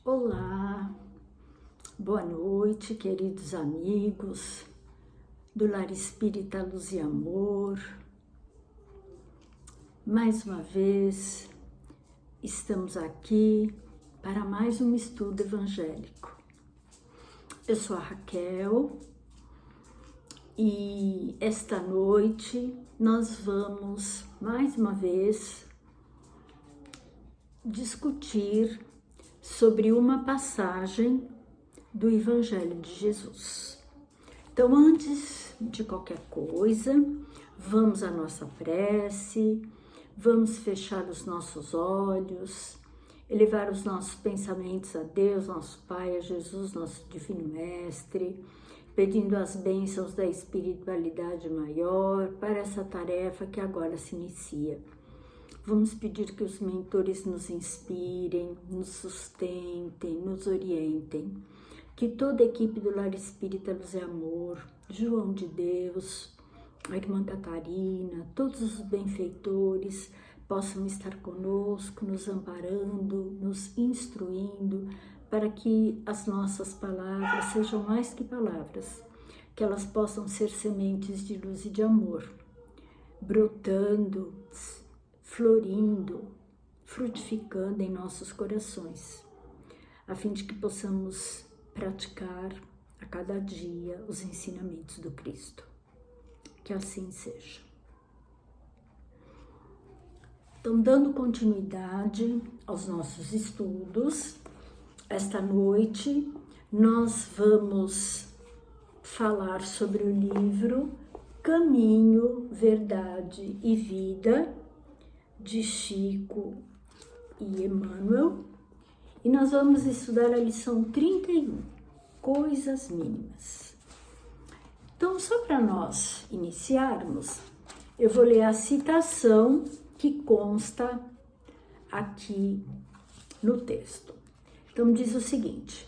Olá, boa noite, queridos amigos do Lar Espírita Luz e Amor. Mais uma vez, estamos aqui para mais um estudo evangélico. Eu sou a Raquel e esta noite nós vamos mais uma vez discutir sobre uma passagem do Evangelho de Jesus. Então, antes de qualquer coisa, vamos à nossa prece, vamos fechar os nossos olhos, elevar os nossos pensamentos a Deus, nosso Pai, a Jesus, nosso Divino Mestre, pedindo as bênçãos da espiritualidade maior para essa tarefa que agora se inicia. Vamos pedir que os mentores nos inspirem, nos sustentem, nos orientem. Que toda a equipe do Lar Espírita Luz e Amor, João de Deus, a irmã Catarina, todos os benfeitores possam estar conosco, nos amparando, nos instruindo, para que as nossas palavras sejam mais que palavras, que elas possam ser sementes de luz e de amor, brotando, florindo, frutificando em nossos corações, a fim de que possamos praticar a cada dia os ensinamentos do Cristo. Que assim seja. Então, dando continuidade aos nossos estudos, esta noite nós vamos falar sobre o livro Caminho, Verdade e Vida, de Chico e Emmanuel, e nós vamos estudar a lição 31, Coisas Mínimas. Então, só para nós iniciarmos, eu vou ler a citação que consta aqui no texto. Então, diz o seguinte: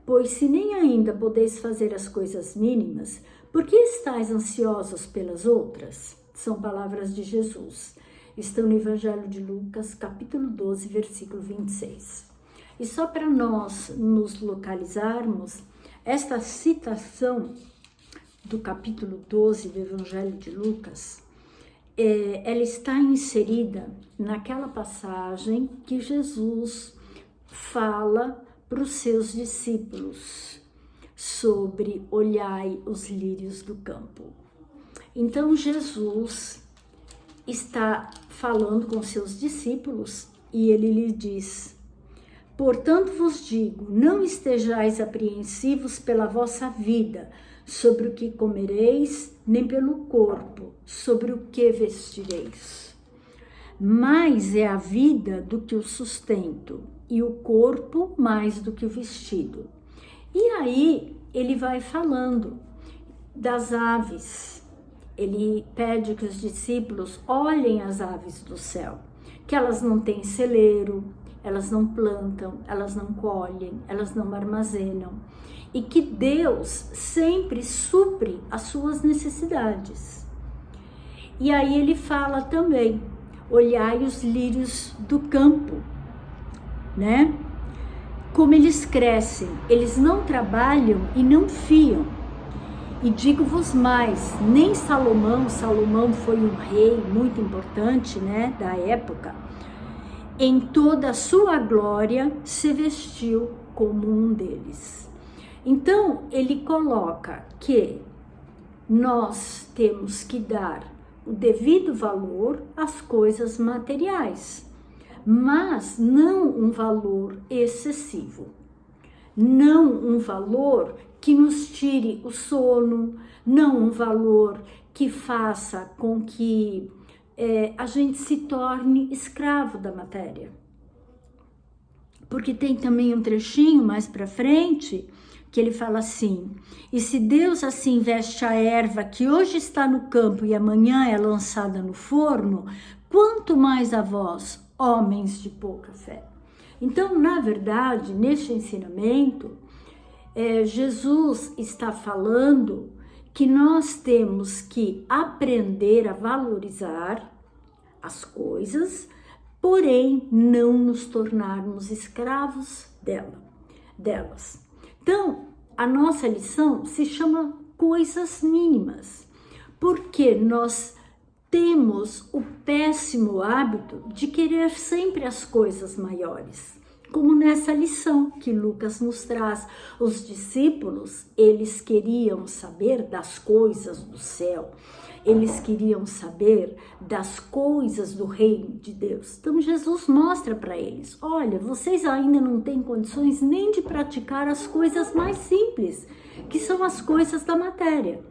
pois se nem ainda podeis fazer as coisas mínimas, por que estáis ansiosos pelas outras? São palavras de Jesus. Estão no Evangelho de Lucas, capítulo 12, versículo 26. E só para nós nos localizarmos, esta citação do capítulo 12 do Evangelho de Lucas, ela está inserida naquela passagem que Jesus fala para os seus discípulos sobre olhai os lírios do campo. Então, Jesus está falando com seus discípulos e ele lhe diz: portanto vos digo, não estejais apreensivos pela vossa vida, sobre o que comereis, nem pelo corpo, sobre o que vestireis. Mais é a vida do que o sustento, e o corpo mais do que o vestido. E aí ele vai falando das aves. Ele pede que os discípulos olhem as aves do céu, que elas não têm celeiro, elas não plantam, elas não colhem, elas não armazenam, e que Deus sempre supre as suas necessidades. E aí ele fala também, olhai os lírios do campo, né? Como eles crescem, eles não trabalham e não fiam. E digo-vos mais, nem Salomão foi um rei muito importante, né, da época, em toda a sua glória se vestiu como um deles. Então, ele coloca que nós temos que dar o devido valor às coisas materiais, mas não um valor excessivo, não um valor que nos tire o sono, não um valor que faça com que a gente se torne escravo da matéria. Porque tem também um trechinho mais para frente que ele fala assim: e se Deus assim veste a erva que hoje está no campo e amanhã é lançada no forno, quanto mais a vós, homens de pouca fé. Então, na verdade, neste ensinamento, Jesus está falando que nós temos que aprender a valorizar as coisas, porém não nos tornarmos escravos dela. delas. Então, a nossa lição se chama coisas mínimas, porque nós temos o péssimo hábito de querer sempre as coisas maiores. Como nessa lição que Lucas nos traz, os discípulos, eles queriam saber das coisas do céu, eles queriam saber das coisas do reino de Deus. Então Jesus mostra para eles, olha, vocês ainda não têm condições nem de praticar as coisas mais simples, que são as coisas da matéria.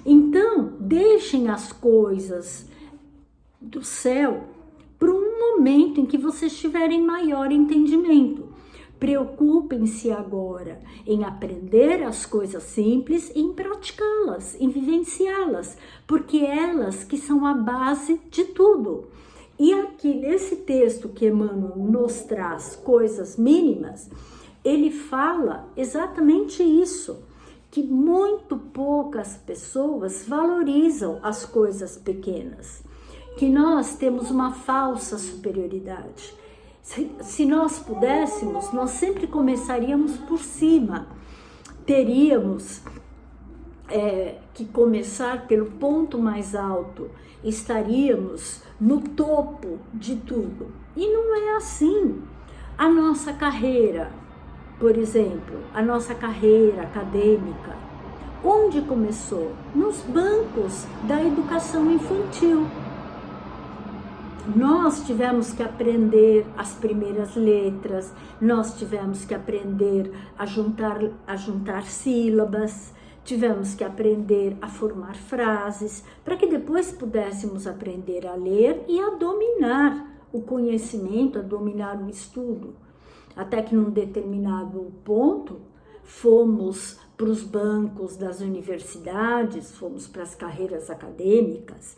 Então, deixem as coisas do céu para um momento em que vocês tiverem maior entendimento. Preocupem-se agora em aprender as coisas simples e em praticá-las, em vivenciá-las, porque elas que são a base de tudo. E aqui nesse texto que Emmanuel nos traz, coisas mínimas, ele fala exatamente isso, que muito poucas pessoas valorizam as coisas pequenas, que nós temos uma falsa superioridade. Se nós pudéssemos, nós sempre começaríamos por cima, teríamos que começar pelo ponto mais alto, estaríamos no topo de tudo. E não é assim. A nossa carreira, por exemplo, a nossa carreira acadêmica, onde começou? Nos bancos da educação infantil. Nós tivemos que aprender as primeiras letras, nós tivemos que aprender a juntar sílabas, tivemos que aprender a formar frases, para que depois pudéssemos aprender a ler e a dominar o conhecimento, a dominar o estudo. Até que num determinado ponto, fomos para os bancos das universidades, fomos para as carreiras acadêmicas,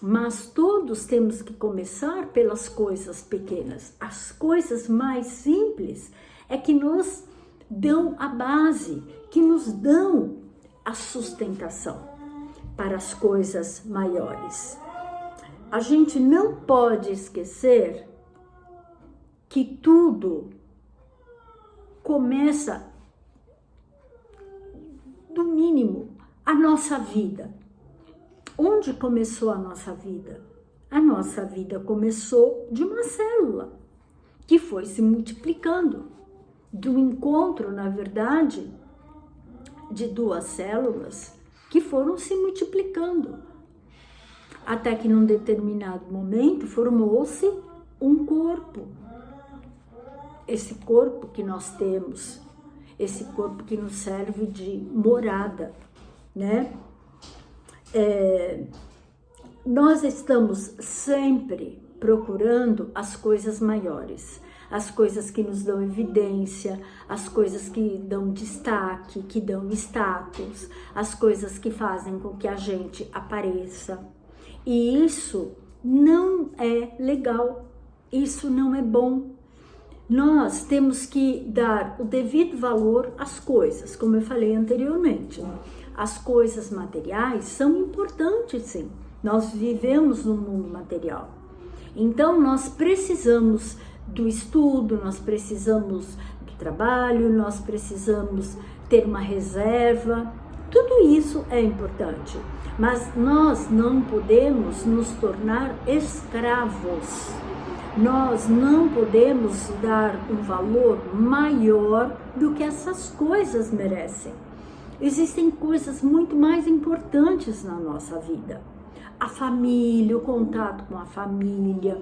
mas todos temos que começar pelas coisas pequenas. As coisas mais simples é que nos dão a base, que nos dão a sustentação para as coisas maiores. A gente não pode esquecer que tudo começa do mínimo, a nossa vida. Onde começou a nossa vida? A nossa vida começou de uma célula que foi se multiplicando, do encontro, na verdade, de duas células que foram se multiplicando, até que num determinado momento formou-se um corpo. Esse corpo que nós temos, esse corpo que nos serve de morada, né? Nós estamos sempre procurando as coisas maiores, as coisas que nos dão evidência, as coisas que dão destaque, que dão status, as coisas que fazem com que a gente apareça. E isso não é legal, isso não é bom. Nós temos que dar o devido valor às coisas, como eu falei anteriormente. As coisas materiais são importantes, sim. Nós vivemos num mundo material. Então, nós precisamos do estudo, nós precisamos do trabalho, nós precisamos ter uma reserva. Tudo isso é importante. Mas nós não podemos nos tornar escravos. Nós não podemos dar um valor maior do que essas coisas merecem. Existem coisas muito mais importantes na nossa vida. A família, o contato com a família,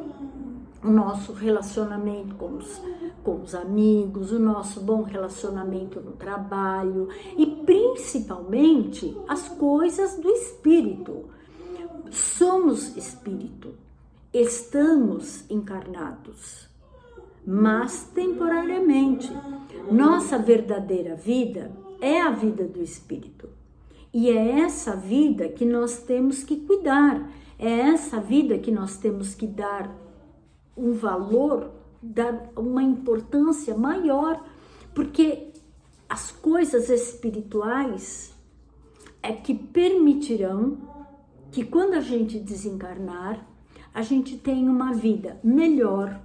o nosso relacionamento com os amigos, o nosso bom relacionamento no trabalho e principalmente as coisas do espírito. Somos espírito, estamos encarnados, mas temporariamente. Nossa verdadeira vida é a vida do espírito. E é essa vida que nós temos que cuidar. É essa vida que nós temos que dar um valor, dar uma importância maior, porque as coisas espirituais é que permitirão que quando a gente desencarnar, a gente tenha uma vida melhor,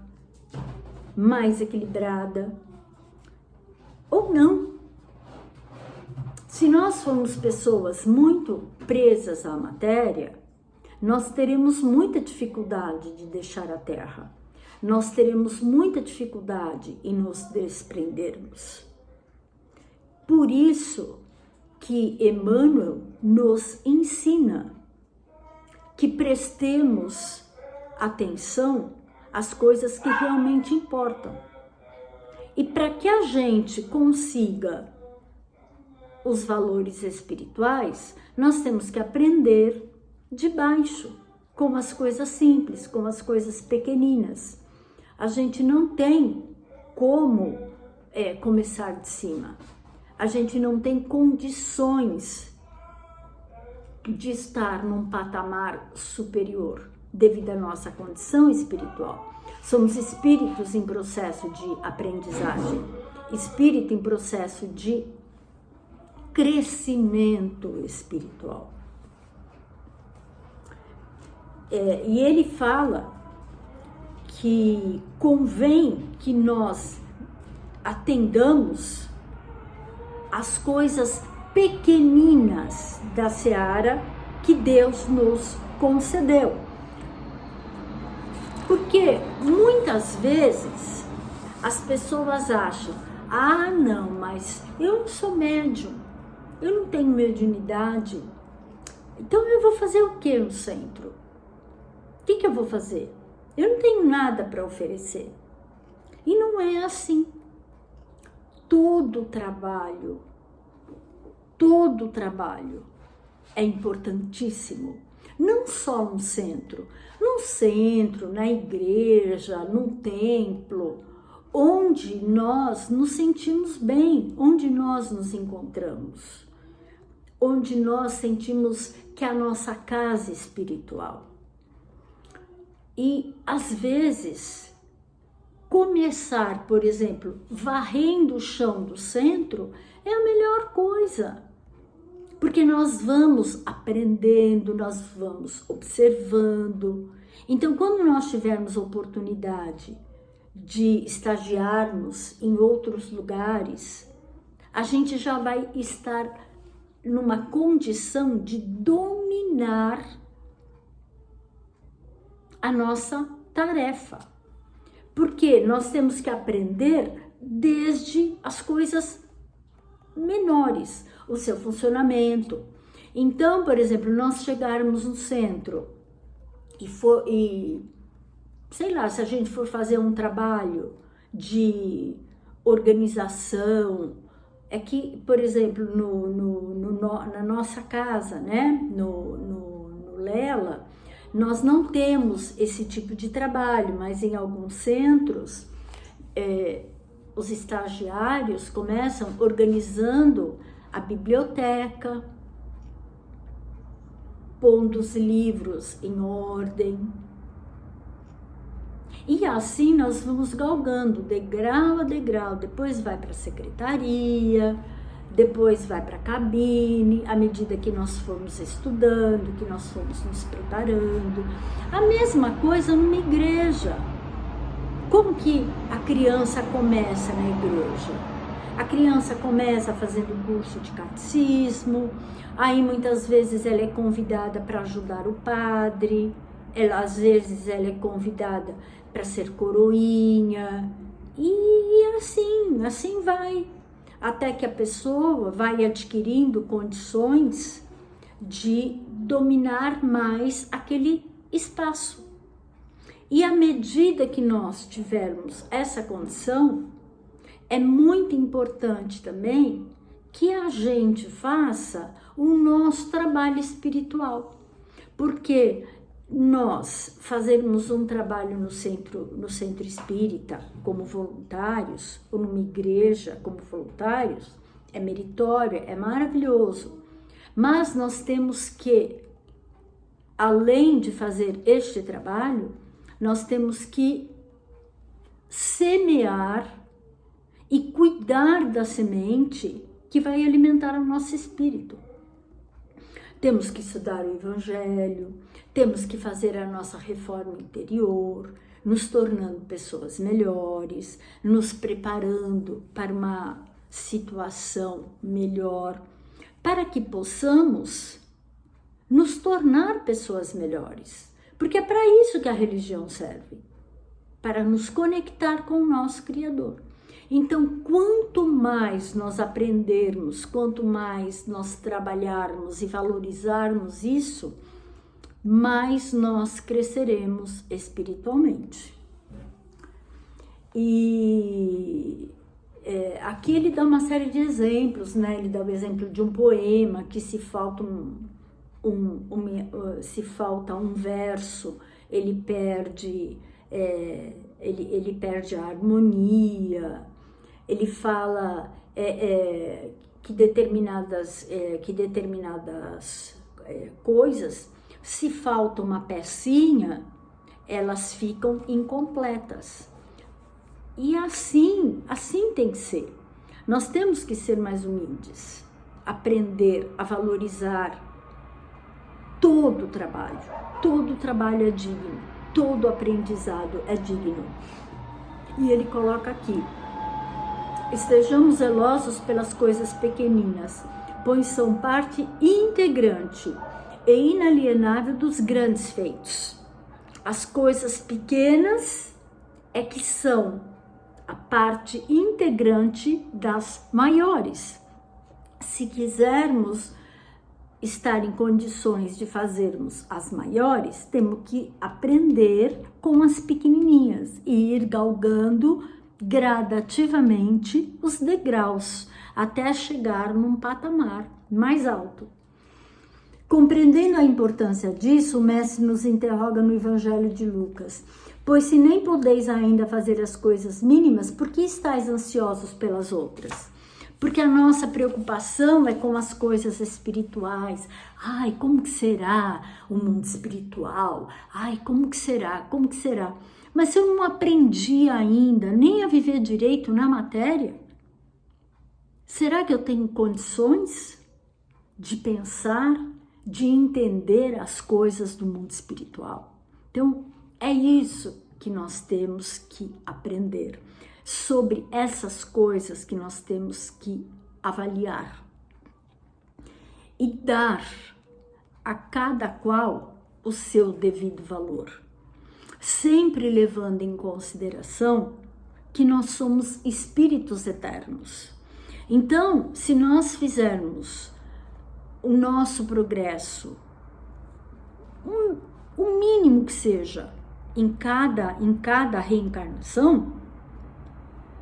mais equilibrada, ou não. Se nós formos pessoas muito presas à matéria, nós teremos muita dificuldade de deixar a Terra. Nós teremos muita dificuldade em nos desprendermos. Por isso que Emmanuel nos ensina que prestemos atenção às coisas que realmente importam. E para que a gente consiga os valores espirituais, nós temos que aprender de baixo, com as coisas simples, com as coisas pequeninas. A gente não tem como começar de cima. A gente não tem condições de estar num patamar superior devido à nossa condição espiritual. Somos espíritos em processo de aprendizagem, espírito em processo de crescimento espiritual. E ele fala que convém que nós atendamos as coisas pequeninas da seara que Deus nos concedeu. Porque muitas vezes as pessoas acham, não, mas eu não sou médium, eu não tenho mediunidade, então eu vou fazer o que no centro? O que eu vou fazer? Eu não tenho nada para oferecer. E não é assim. Todo trabalho é importantíssimo. Não só no centro, na igreja, num templo, onde nós nos sentimos bem, onde nós nos encontramos, onde nós sentimos que é a nossa casa espiritual. E, às vezes, começar, por exemplo, varrendo o chão do centro é a melhor coisa. Porque nós vamos aprendendo, nós vamos observando. Então, quando nós tivermos oportunidade de estagiarmos em outros lugares, a gente já vai estar numa condição de dominar a nossa tarefa, porque nós temos que aprender desde as coisas menores, o seu funcionamento. Então, por exemplo, nós chegarmos no centro e sei lá, se a gente for fazer um trabalho de organização, é que, por exemplo, na nossa casa, né, no Lela, nós não temos esse tipo de trabalho, mas em alguns centros, os estagiários começam organizando a biblioteca, pondo os livros em ordem. E assim nós vamos galgando, degrau a degrau, depois vai para a secretaria, depois vai para a cabine, à medida que nós formos estudando, que nós formos nos preparando. A mesma coisa numa igreja. Como que a criança começa na igreja? A criança começa fazendo curso de catecismo, aí muitas vezes ela é convidada para ajudar o padre, às vezes ela é convidada para ser coroinha, e assim vai. Até que a pessoa vai adquirindo condições de dominar mais aquele espaço. E à medida que nós tivermos essa condição, é muito importante também que a gente faça o nosso trabalho espiritual. Porque nós fazermos um trabalho no centro espírita como voluntários, ou numa igreja como voluntários, é meritório, é maravilhoso. Mas nós temos que, além de fazer este trabalho, nós temos que semear e cuidar da semente que vai alimentar o nosso espírito. Temos que estudar o Evangelho, temos que fazer a nossa reforma interior, nos tornando pessoas melhores, nos preparando para uma situação melhor, para que possamos nos tornar pessoas melhores. Porque é para isso que a religião serve, para nos conectar com o nosso Criador. Então, quanto mais nós aprendermos, quanto mais nós trabalharmos e valorizarmos isso, mais nós cresceremos espiritualmente. E aqui ele dá uma série de exemplos, né? Ele dá o exemplo de um poema que se falta se falta um verso, ele perde a harmonia. Ele fala que determinadas coisas, se falta uma pecinha, elas ficam incompletas. E assim tem que ser. Nós temos que ser mais humildes, aprender a valorizar todo o trabalho é digno, todo aprendizado é digno. E ele coloca aqui: estejamos zelosos pelas coisas pequeninas, pois são parte integrante e inalienável dos grandes feitos. As coisas pequenas é que são a parte integrante das maiores. Se quisermos estar em condições de fazermos as maiores, temos que aprender com as pequenininhas e ir galgando gradativamente os degraus até chegar num patamar mais alto. Compreendendo a importância disso, o mestre nos interroga no Evangelho de Lucas: pois se nem podeis ainda fazer as coisas mínimas, por que estáis ansiosos pelas outras? Porque a nossa preocupação é com as coisas espirituais. Ai, como que será o mundo espiritual? Ai, como que será? Como que será? Mas se eu não aprendi ainda nem a viver direito na matéria, será que eu tenho condições de pensar, de entender as coisas do mundo espiritual? Então, é isso que nós temos que aprender. Sobre essas coisas que nós temos que avaliar e dar a cada qual o seu devido valor, sempre levando em consideração que nós somos espíritos eternos. Então, se nós fizermos o nosso progresso, o mínimo que seja, em cada reencarnação,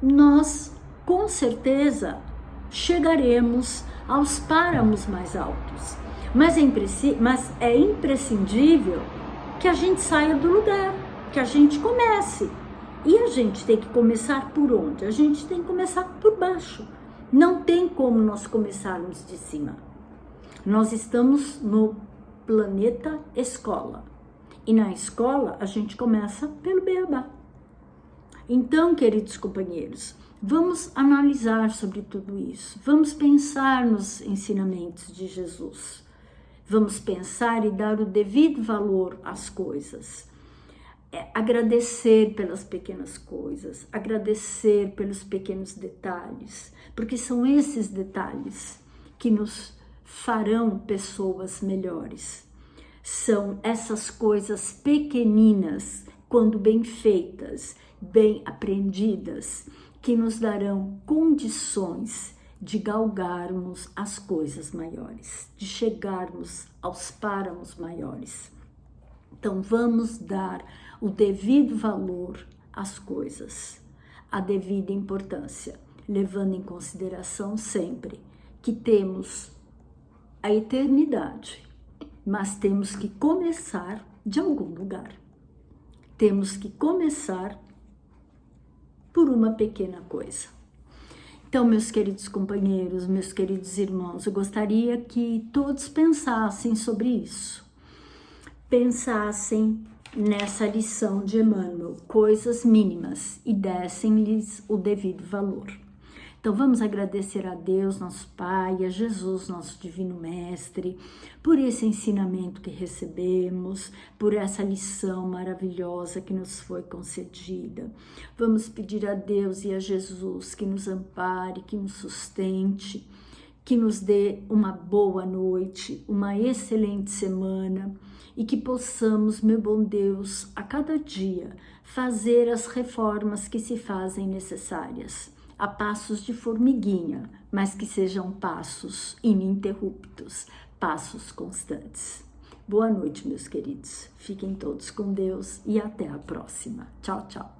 nós com certeza chegaremos aos páramos mais altos. Mas é imprescindível que a gente saia do lugar, que a gente comece. E a gente tem que começar por onde? A gente tem que começar por baixo. Não tem como nós começarmos de cima. Nós estamos no planeta escola. E na escola a gente começa pelo beabá. Então, queridos companheiros, vamos analisar sobre tudo isso. Vamos pensar nos ensinamentos de Jesus. Vamos pensar e dar o devido valor às coisas. Agradecer pelas pequenas coisas, agradecer pelos pequenos detalhes, porque são esses detalhes que nos farão pessoas melhores. São essas coisas pequeninas, quando bem feitas, bem aprendidas, que nos darão condições de galgarmos as coisas maiores, de chegarmos aos páramos maiores. Então, vamos dar o devido valor às coisas, a devida importância, levando em consideração sempre que temos a eternidade, mas temos que começar de algum lugar. Temos que começar por uma pequena coisa. Então, meus queridos companheiros, meus queridos irmãos, eu gostaria que todos pensassem sobre isso. Pensassem nessa lição de Emmanuel, coisas mínimas, e dessem-lhes o devido valor. Então vamos agradecer a Deus, nosso Pai, a Jesus, nosso Divino Mestre, por esse ensinamento que recebemos, por essa lição maravilhosa que nos foi concedida. Vamos pedir a Deus e a Jesus que nos ampare, que nos sustente, que nos dê uma boa noite, uma excelente semana e que possamos, meu bom Deus, a cada dia fazer as reformas que se fazem necessárias, a passos de formiguinha, mas que sejam passos ininterruptos, passos constantes. Boa noite, meus queridos. Fiquem todos com Deus e até a próxima. Tchau, tchau.